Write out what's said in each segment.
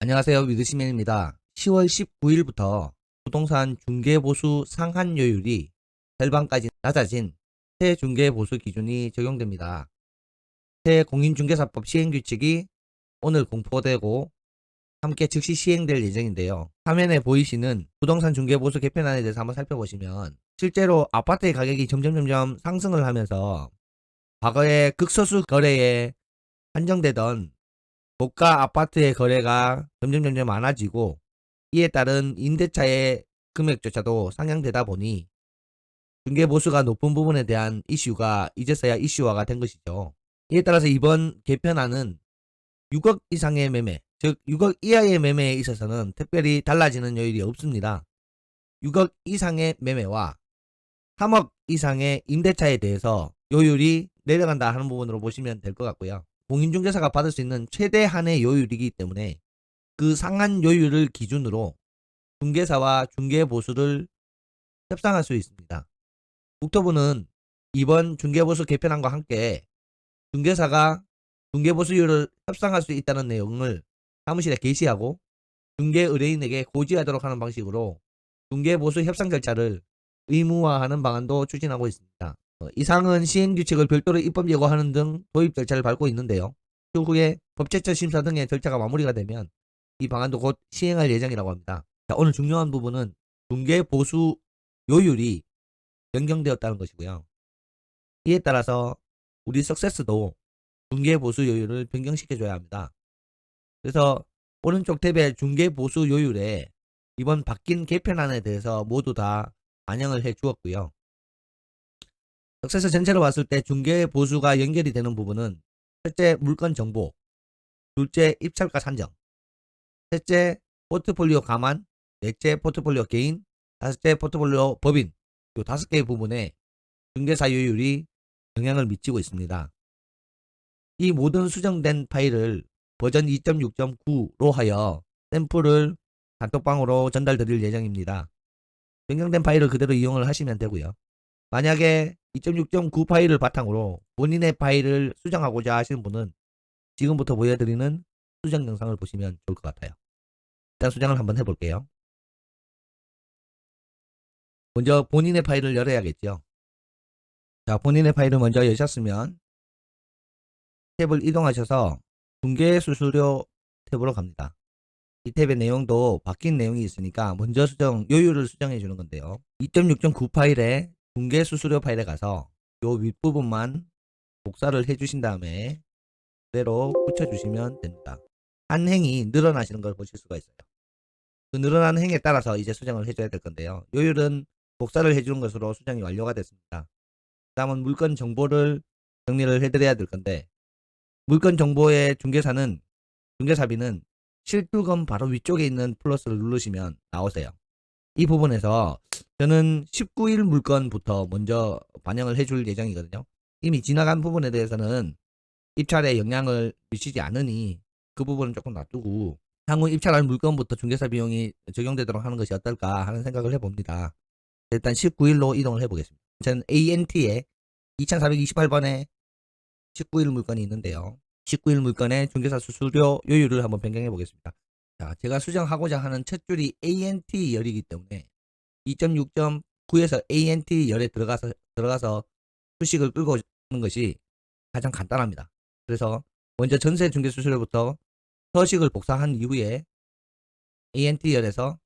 안녕하세요. 위드시맨입니다. 10월 19일부터 부동산 중개보수 상한요율이 절반까지 낮아진 새 중개보수 기준이 적용됩니다. 새 공인중개사법 시행규칙이 오늘 공포되고 함께 즉시 시행될 예정인데요. 화면에 보이시는 부동산 중개보수 개편안에 대해서 한번 살펴보시면 실제로 아파트의 가격이 점점 상승을 하면서 과거에 극소수 거래에 한정되던 고가 아파트의 거래가 점점 많아지고 이에 따른 임대차의 금액조차도 상향되다 보니 중개보수가 높은 부분에 대한 이슈가 이제서야 이슈화가 된 것이죠. 이에 따라서 이번 개편안은 6억 이상의 매매, 즉 6억 이하의 매매에 있어서는 특별히 달라지는 요율이 없습니다. 6억 이상의 매매와 3억 이상의 임대차에 대해서 요율이 내려간다 하는 부분으로 보시면 될 것 같고요. 공인중개사가 받을 수 있는 최대한의 요율이기 때문에 그 상한 요율을 기준으로 중개사와 중개보수를 협상할 수 있습니다. 국토부는 이번 중개보수 개편안과 함께 중개사가 중개보수율을 협상할 수 있다는 내용을 사무실에 게시하고 중개의뢰인에게 고지하도록 하는 방식으로 중개보수 협상 절차를 의무화하는 방안도 추진하고 있습니다. 이상은 시행규칙을 별도로 입법 예고하는 등 도입 절차를 밟고 있는데요. 추후에 법제처 심사 등의 절차가 마무리가 되면 이 방안도 곧 시행할 예정이라고 합니다. 자, 오늘 중요한 부분은 중개보수 요율이 변경되었다는 것이고요. 이에 따라서 우리 석세스도 중개보수 요율을 변경시켜줘야 합니다. 그래서 오른쪽 탭의 중개보수 요율에 이번 바뀐 개편안에 대해서 모두 다 반영을 해 주었고요. 석세스 전체로 봤을 때 중개보수가 연결이 되는 부분은 첫째 물건 정보, 둘째 입찰가 산정, 셋째 포트폴리오 감안, 넷째 포트폴리오 개인, 다섯째 포트폴리오 법인, 이 5개의 부분에 중개사 요율이 영향을 미치고 있습니다. 이 모든 수정된 파일을 버전 2.6.9로 하여 샘플을 단톡방으로 전달드릴 예정입니다. 변경된 파일을 그대로 이용을 하시면 되고요. 만약에 2.6.9 파일을 바탕으로 본인의 파일을 수정하고자 하시는 분은 지금부터 보여드리는 수정 영상을 보시면 좋을 것 같아요. 일단 수정을 한번 해볼게요. 먼저 본인의 파일을 열어야겠죠. 자, 본인의 파일을 먼저 여셨으면 탭을 이동하셔서 중개수수료 탭으로 갑니다. 이 탭의 내용도 바뀐 내용이 있으니까 먼저 요율을 수정해 주는 건데요. 2.6.9 파일에 중개수수료 파일에 가서 요 윗부분만 복사를 해 주신 다음에 그대로 붙여주시면 됩니다. 한 행이 늘어나시는 걸 보실 수가 있어요. 그 늘어나는 행에 따라서 이제 수정을 해줘야 될 건데요. 요율은 복사를 해주는 것으로 수정이 완료가 됐습니다. 다음은 물건 정보를 정리를 해드려야 될 건데 물건 정보의 중개사비는 실물건 바로 위쪽에 있는 플러스를 누르시면 나오세요. 이 부분에서 저는 19일 물건부터 먼저 반영을 해줄 예정이거든요. 이미 지나간 부분에 대해서는 입찰에 영향을 미치지 않으니 그 부분은 조금 놔두고 향후 입찰할 물건부터 중개사 비용이 적용되도록 하는 것이 어떨까 하는 생각을 해봅니다. 일단 19일로 이동을 해보겠습니다. 저는 ANT에 2428번에 19일 물건이 있는데요. 19일 물건의 중개사 수수료 요율을 한번 변경해 보겠습니다. 자, 제가 수정하고자 하는 첫 줄이 ANT 열이기 때문에 2.6.9에서 ANT 열에 들어가서 수식을 끌고 오는 것이 가장 간단합니다. 그래서 먼저 전세 중개 수수료부터 서식을 복사한 이후에 ANT 열에서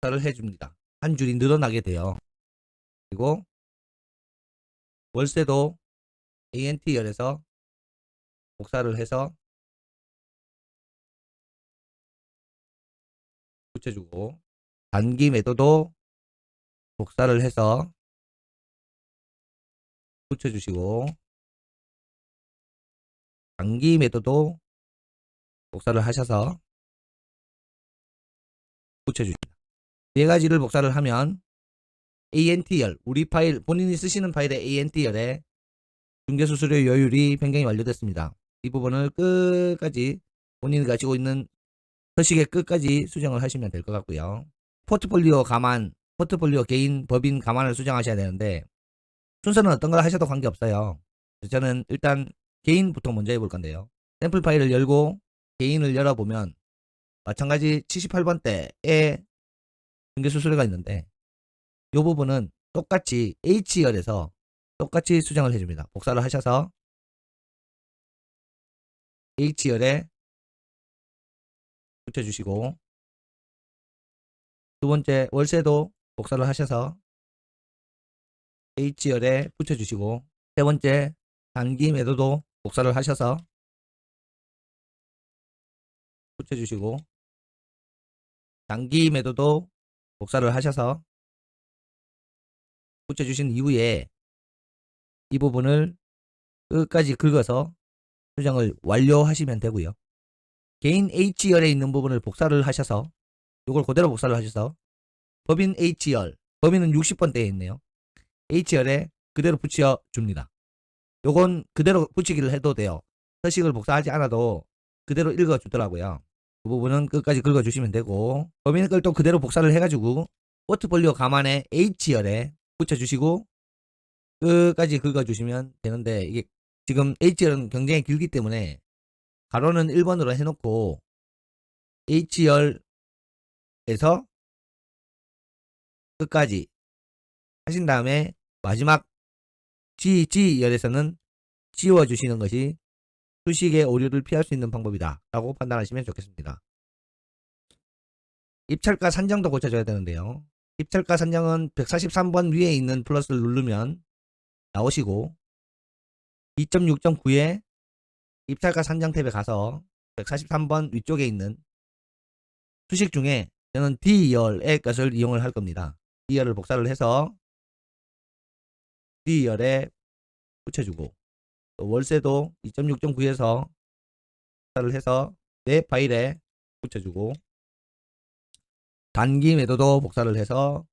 복사를 해줍니다. 한 줄이 늘어나게 돼요. 그리고 월세도 ANT 열에서 복사를 해서 붙여주고 단기 매도도 복사를 해서 붙여주시고 단기 매도도 복사를 하셔서 붙여주십니다. 네 가지를 복사를 하면 ANT열, 우리 파일, 본인이 쓰시는 파일의 ANT열에 중개수수료 요율이 변경이 완료됐습니다. 이 부분을 끝까지 본인이 가지고 있는 서식의 끝까지 수정을 하시면 될 것 같고요. 포트폴리오 감안, 포트폴리오 개인, 법인 감안을 수정하셔야 되는데 순서는 어떤 걸 하셔도 관계없어요. 저는 일단 개인부터 먼저 해볼 건데요. 샘플 파일을 열고 개인을 열어보면 마찬가지 78번대의 중개수수료가 있는데 이 부분은 똑같이 H열에서 똑같이 수정을 해줍니다. 복사를 하셔서 H열에 붙여주시고, 두 번째 월세도 복사를 하셔서 H열에 붙여주시고, 세 번째 단기 매도도 복사를 하셔서 붙여주시고, 단기 매도도 복사를 하셔서 붙여주신 이후에 이 부분을 끝까지 긁어서 수정을 완료하시면 되고요. 개인 H열에 있는 부분을 복사를 하셔서 이걸 그대로 복사를 하셔서 법인 H열, 법인은 60번대에 있네요. H열에 그대로 붙여줍니다. 요건 그대로 붙이기를 해도 돼요. 서식을 복사하지 않아도 그대로 읽어주더라고요. 그 부분은 끝까지 긁어주시면 되고, 법인 걸 또 그대로 복사를 해가지고 포트폴리오 가만에 H열에 붙여주시고 끝까지 긁어주시면 되는데, 이게 지금 H열은 굉장히 길기 때문에 가로는 1번으로 해놓고 H열에서 끝까지 하신 다음에 마지막 G열에서는 지워주시는 것이 수식의 오류를 피할 수 있는 방법이다 라고 판단하시면 좋겠습니다. 입찰가 산정도 고쳐줘야 되는데요. 입찰가 산정은 143번 위에 있는 플러스를 누르면 나오시고 2.6.9에 입찰가 산정 탭에 가서 143번 위쪽에 있는 수식 중에 저는 D열의 것을 이용을 할 겁니다. D열을 복사를 해서 D열에 붙여주고, 또 월세도 2.6.9에서 복사를 해서 내 파일에 붙여주고, 단기 매도도 복사를 해서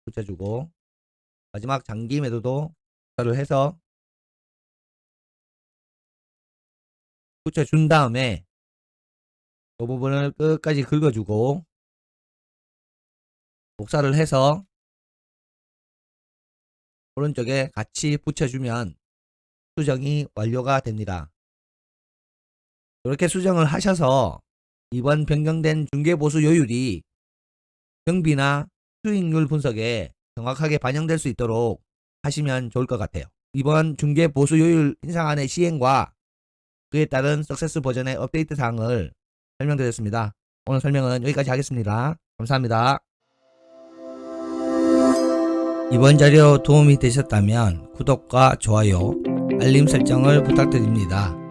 붙여주고, 마지막 장기 매도도 복사를 해서 붙여준 다음에 이 부분을 끝까지 긁어주고 복사를 해서 오른쪽에 같이 붙여주면 수정이 완료가 됩니다. 이렇게 수정을 하셔서 이번 변경된 중개보수 요율이 경비나 수익률 분석에 정확하게 반영될 수 있도록 하시면 좋을 것 같아요. 이번 중개보수 요율 인상안의 시행과 그에 따른 석세스 버전의 업데이트 사항을 설명드렸습니다. 오늘 설명은 여기까지 하겠습니다. 감사합니다. 이번 자료 도움이 되셨다면 구독과 좋아요, 알림 설정을 부탁드립니다.